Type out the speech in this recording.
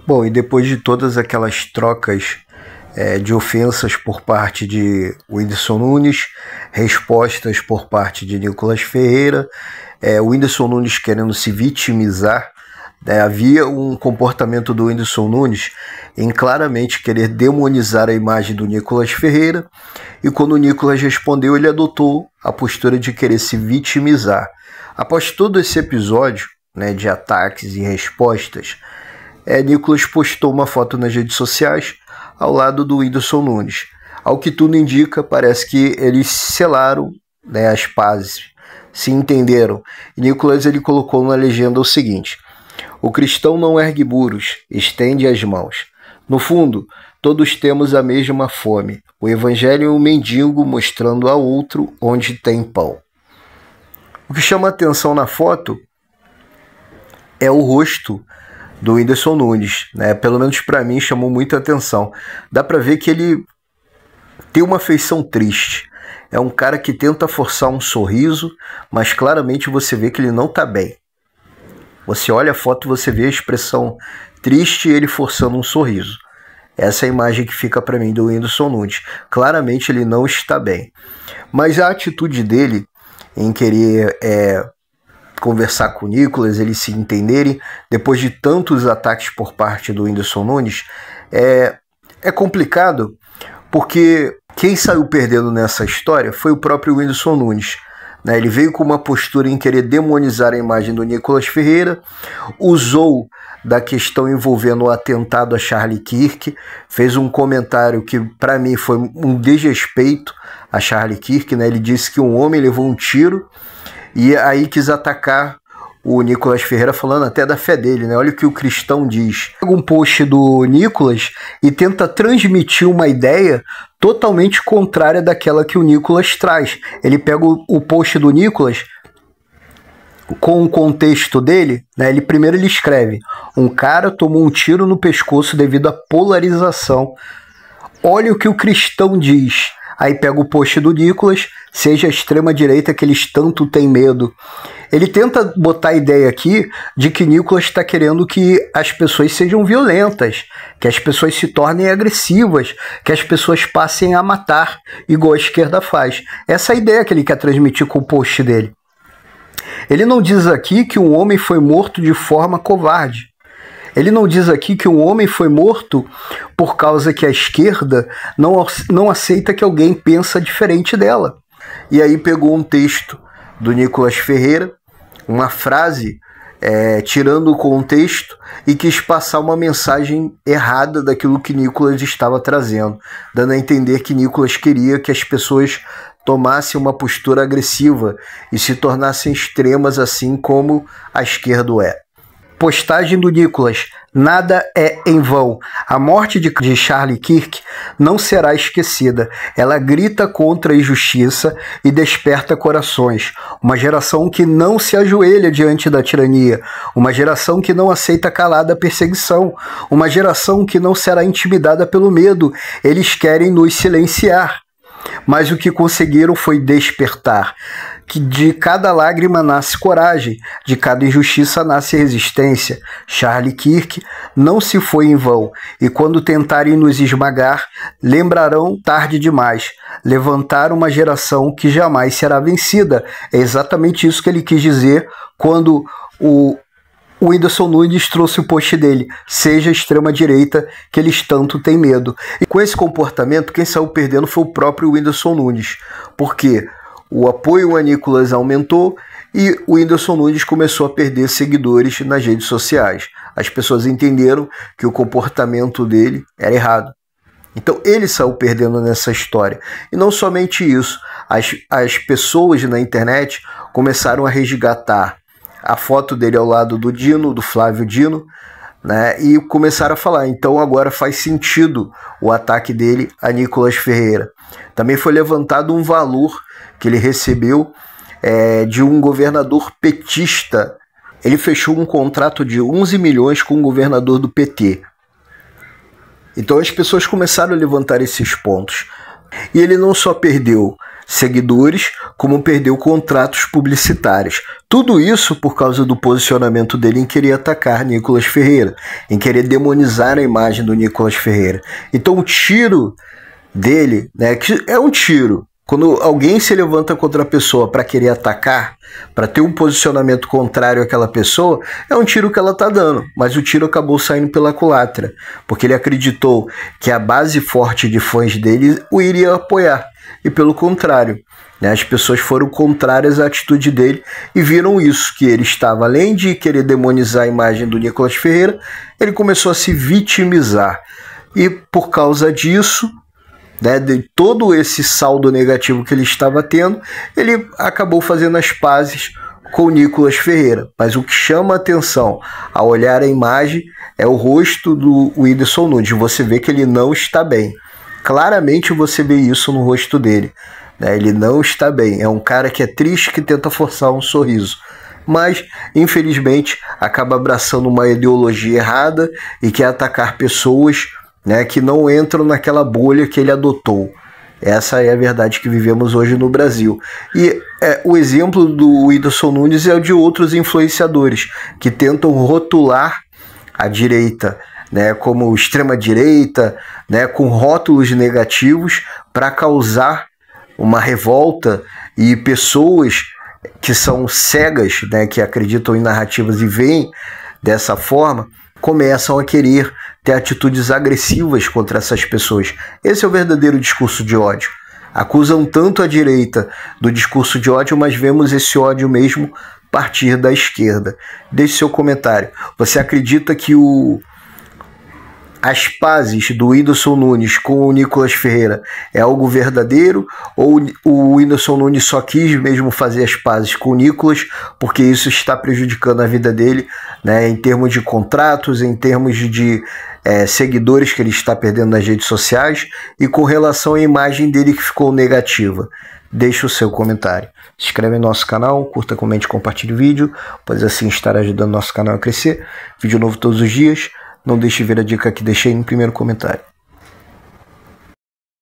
Bom, e depois de todas aquelas trocas de ofensas por parte de Whindersson Nunes, respostas por parte de Nicolas Ferreira, o Whindersson Nunes querendo se vitimizar, havia um comportamento do Whindersson Nunes em claramente querer demonizar a imagem do Nicolas Ferreira, e quando o Nicolas respondeu, ele adotou a postura de querer se vitimizar. Após todo esse episódio de ataques e respostas, Nicolas postou uma foto nas redes sociais ao lado do Whindersson Nunes. Ao que tudo indica, parece que eles selaram as pazes, se entenderam. E Nicolas ele colocou na legenda o seguinte: o cristão não ergue muros, estende as mãos. No fundo, todos temos a mesma fome. O evangelho é um mendigo mostrando a outro onde tem pão. O que chama atenção na foto é o rosto do Whindersson Nunes, Pelo menos para mim chamou muita atenção. Dá para ver que ele tem uma feição triste. É um cara que tenta forçar um sorriso, mas claramente você vê que ele não está bem. Você olha a foto e você vê a expressão triste e ele forçando um sorriso. Essa é a imagem que fica para mim do Whindersson Nunes. Claramente ele não está bem. Mas a atitude dele em querer conversar com o Nicolas, eles se entenderem, depois de tantos ataques por parte do Whindersson Nunes, é complicado, porque quem saiu perdendo nessa história foi o próprio Whindersson Nunes. Ele veio com uma postura em querer demonizar a imagem do Nicolas Ferreira, usou da questão envolvendo o atentado a Charlie Kirk, fez um comentário que para mim foi um desrespeito a Charlie Kirk, Ele disse que um homem levou um tiro e aí quis atacar o Nicolas Ferreira, falando até da fé dele, Olha o que o cristão diz. Pega um post do Nicolas e tenta transmitir uma ideia totalmente contrária daquela que o Nicolas traz. Ele pega o post do Nicolas com o contexto dele, Primeiro ele escreve: um cara tomou um tiro no pescoço devido à polarização. Olha o que o cristão diz. Aí pega o post do Nicolas: seja a extrema-direita que eles tanto têm medo. Ele tenta botar a ideia aqui de que Nicolas está querendo que as pessoas sejam violentas, que as pessoas se tornem agressivas, que as pessoas passem a matar, igual a esquerda faz. Essa é a ideia que ele quer transmitir com o post dele. Ele não diz aqui que um homem foi morto de forma covarde. Ele não diz aqui que um homem foi morto por causa que a esquerda não aceita que alguém pensa diferente dela. E aí pegou um texto do Nicolas Ferreira, uma frase tirando o contexto, e quis passar uma mensagem errada daquilo que Nicolas estava trazendo, dando a entender que Nicolas queria que as pessoas tomassem uma postura agressiva e se tornassem extremas, assim como a esquerda é. Postagem do Nicolas: nada é em vão. A morte de Charlie Kirk não será esquecida. Ela grita contra a injustiça e desperta corações. Uma geração que não se ajoelha diante da tirania. Uma geração que não aceita calada a perseguição. Uma geração que não será intimidada pelo medo. Eles querem nos silenciar. Mas o que conseguiram foi despertar. Que de cada lágrima nasce coragem, de cada injustiça nasce resistência. Charlie Kirk não se foi em vão, e quando tentarem nos esmagar, lembrarão tarde demais. Levantar uma geração que jamais será vencida. É exatamente isso que ele quis dizer quando o Whindersson Nunes trouxe o post dele: seja a extrema-direita que eles tanto têm medo. E com esse comportamento, quem saiu perdendo foi o próprio Whindersson Nunes, porque o apoio a Nicolas aumentou e o Whindersson Nunes começou a perder seguidores nas redes sociais. As pessoas entenderam que o comportamento dele era errado. Então ele saiu perdendo nessa história. E não somente isso, as pessoas na internet começaram a resgatar a foto dele ao lado do Dino, do Flávio Dino, e começaram a falar: então agora faz sentido o ataque dele a Nicolas Ferreira. Também foi levantado um valor que ele recebeu de um governador petista. Ele fechou um contrato de 11 milhões com um governador do PT. Então as pessoas começaram a levantar esses pontos. E ele não só perdeu seguidores, como perdeu contratos publicitários. Tudo isso por causa do posicionamento dele em querer atacar Nicolas Ferreira, em querer demonizar a imagem do Nicolas Ferreira. Então o tiro dele, né, que é um tiro. Quando alguém se levanta contra a pessoa para querer atacar, para ter um posicionamento contrário àquela pessoa, é um tiro que ela está dando, mas o tiro acabou saindo pela culatra, porque ele acreditou que a base forte de fãs dele o iria apoiar, e pelo contrário, né, as pessoas foram contrárias à atitude dele e viram isso, que ele estava, além de querer demonizar a imagem do Nicolas Ferreira, ele começou a se vitimizar, e por causa disso, né, de todo esse saldo negativo que ele estava tendo, ele acabou fazendo as pazes com o Nicolas Ferreira. Mas o que chama a atenção ao olhar a imagem é o rosto do Whindersson Nunes. Você vê que ele não está bem. Claramente você vê isso no rosto dele, né? Ele não está bem. É um cara que é triste, que tenta forçar um sorriso. Mas, infelizmente, acaba abraçando uma ideologia errada e quer atacar pessoas, né, que não entram naquela bolha que ele adotou. Essa é a verdade que vivemos hoje no Brasil. E o exemplo do Whindersson Nunes é o de outros influenciadores que tentam rotular a direita, né, como extrema-direita, né, com rótulos negativos para causar uma revolta, e pessoas que são cegas, né, que acreditam em narrativas e veem dessa forma, começam a querer ter atitudes agressivas contra essas pessoas. Esse é o verdadeiro discurso de ódio. Acusam tanto a direita do discurso de ódio, mas vemos esse ódio mesmo partir da esquerda. Deixe seu comentário. Você acredita que as pazes do Whindersson Nunes com o Nicolas Ferreira é algo verdadeiro, ou o Whindersson Nunes só quis mesmo fazer as pazes com o Nicolas porque isso está prejudicando a vida dele, né, em termos de contratos, em termos de seguidores que ele está perdendo nas redes sociais, e com relação à imagem dele que ficou negativa? Deixe o seu comentário. Se inscreve no nosso canal, curta, comente, compartilhe o vídeo, pois assim estará ajudando nosso canal a crescer. Vídeo novo todos os dias. Não deixe de ver a dica que deixei no primeiro comentário.